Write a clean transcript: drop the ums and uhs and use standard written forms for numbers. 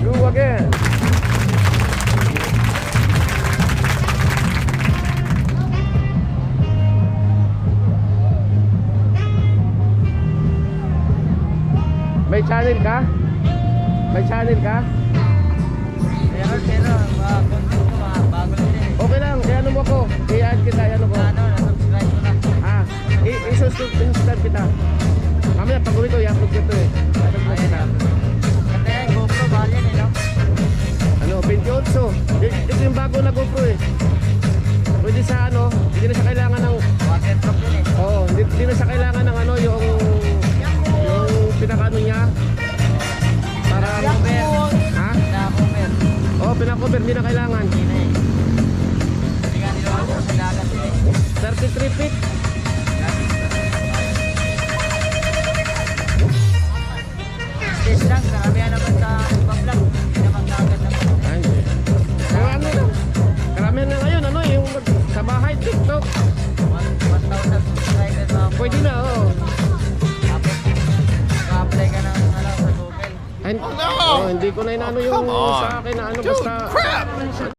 Go again. May channel ka? May channel ka? Pero, content ko bago lang din. Okay lang, i-ano mo ko. I-add kita, i-ano ko. Na-subscribe ko na. I-subscribe kita. Mamaya pag uwi ko, i-upload ko ito eh. I-upload mo kita. Ganda yan, GoPro, mahal yan eh, no? Ano, 28. Ito yung bago na GoPro eh. Pwede sa ano, hindi na siya kailangan ng... Waterproof yun eh. Oo, hindi na siya kailangan ng ano, yung pinaka-ano niya. Para... Ha? Na-cover. Oo, pinaka-cover, hindi na kailangan. Hindi na eh. Hindi nga nila ako sa dagat yun eh. 33 feet. Stage lang, karamihan naman sa iba-vlog. Hindi naman dagat naman. Ay, hindi. Pero ano lang, karamihan na ngayon, ano, yung sa bahay, TikTok. 1,000 subscribers mga po. Pwede na, oo. Tapos, naka-apply ka ng ano, sa Google. Ay, oh, hindi ko na inaano yung sa akin na ano, basta